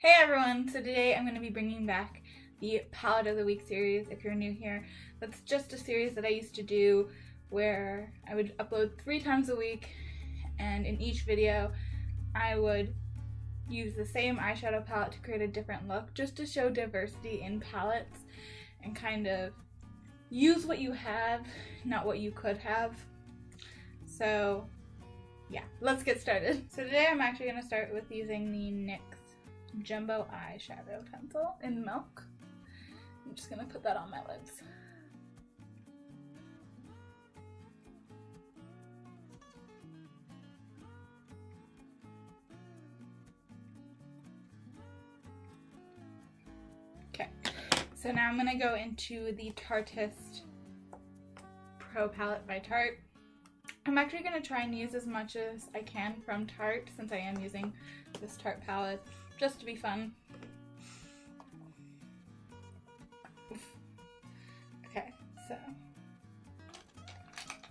Hey everyone! So today I'm going to be bringing back the Palette of the Week series. If you're new here, that's just a series that I used to do where I would upload 3 times a week, and in each video I would use the same eyeshadow palette to create a different look, just to show diversity in palettes and kind of use what you have, not what you could have. So yeah, let's get started. So today I'm actually going to start with using the NYX Jumbo eyeshadow pencil in Milk. I'm just gonna put that on my lids. Okay, so now I'm gonna go into the Tarteist Pro Palette by Tarte. I'm actually gonna try and use as much as I can from Tarte, since I am using this Tarte palette, just to be fun. Okay, so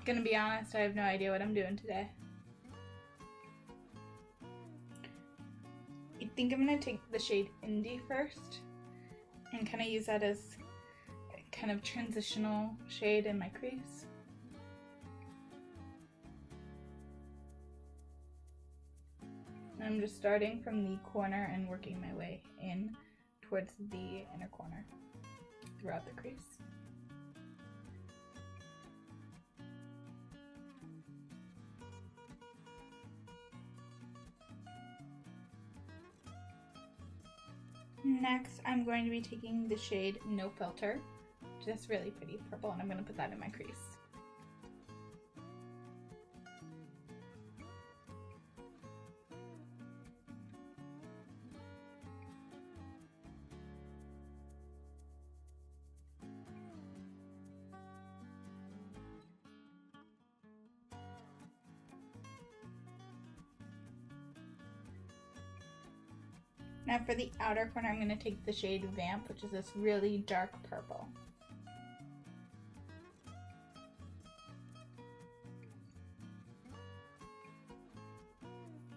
gonna be honest, I have no idea what I'm doing today. I think I'm gonna take the shade Indie first and kind of use that as a kind of transitional shade in my crease. I'm just starting from the corner and working my way in towards the inner corner throughout the crease. Next, I'm going to be taking the shade No Filter, just really pretty purple, and I'm going to put that in my crease. Now for the outer corner, I'm going to take the shade Vamp, which is this really dark purple.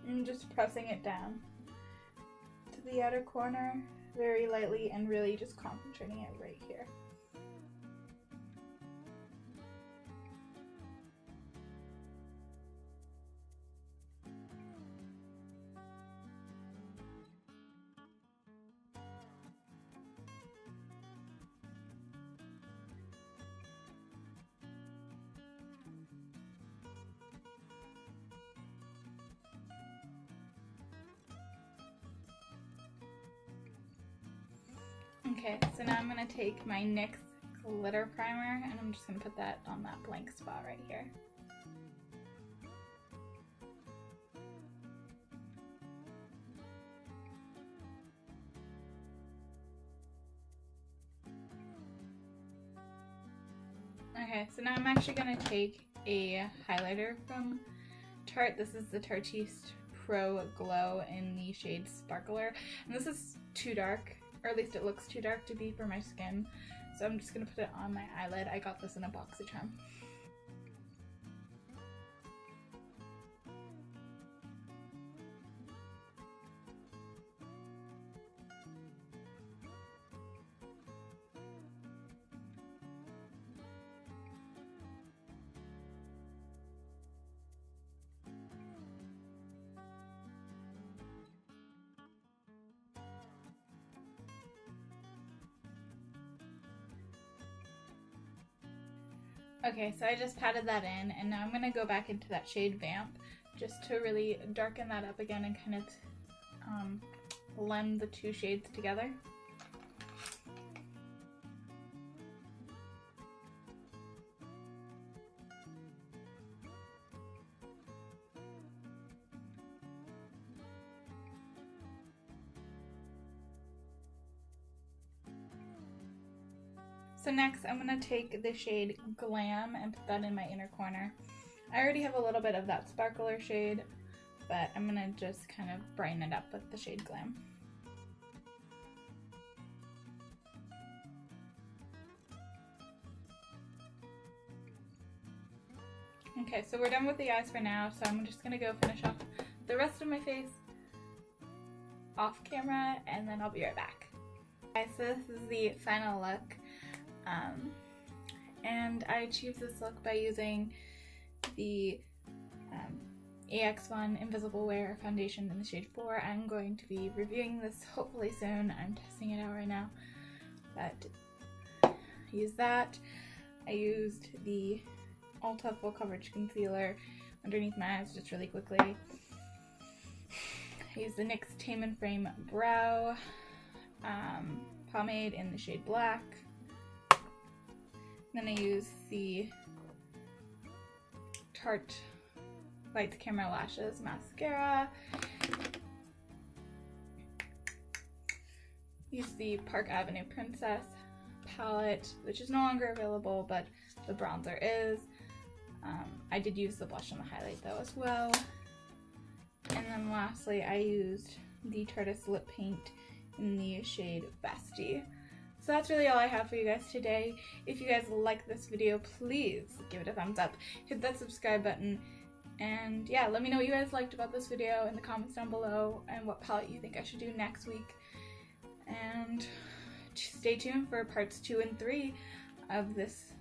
I'm just pressing it down to the outer corner very lightly and really just concentrating it right here. Okay, so now I'm going to take my NYX glitter primer and I'm just going to put that on that blank spot right here. Okay, so now I'm actually going to take a highlighter from Tarte. This is the Tareist Pro Glow in the shade Sparkler. And this is too dark, or at least it looks too dark to be for my skin. So I'm just going to put it on my eyelid. I got this in a BoxyCharm. Okay, so I just patted that in, and now I'm going to go back into that shade Vamp just to really darken that up again and kind of blend the two shades together. So next I'm going to take the shade Glam and put that in my inner corner. I already have a little bit of that sparkler shade, but I'm going to just kind of brighten it up with the shade Glam. Okay, so we're done with the eyes for now, so I'm just going to go finish off the rest of my face off camera and then I'll be right back. Okay, so this is the final look. And I achieved this look by using the AX1 Invisible Wear foundation in the shade 4. I'm going to be reviewing this hopefully soon. I'm testing it out right now. But I used that. I used the Ulta Full Coverage Concealer underneath my eyes just really quickly. I used the NYX Tame Frame Brow Pomade in the shade Black. Then I used the Tarte Lights Camera Lashes Mascara. Used the Park Avenue Princess palette, which is no longer available, but the bronzer is. I did use the blush and the highlight though as well. And then lastly, I used the Tarte Lip Paint in the shade Bestie. So that's really all I have for you guys today. If you guys like this video, please give it a thumbs up, hit that subscribe button, and yeah, let me know what you guys liked about this video in the comments down below and what palette you think I should do next week. And stay tuned for parts 2 and 3 of this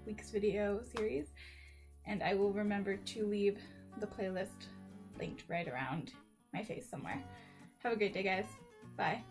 week's video series, and I will remember to leave the playlist linked right around my face somewhere. Have a great day, guys. Bye.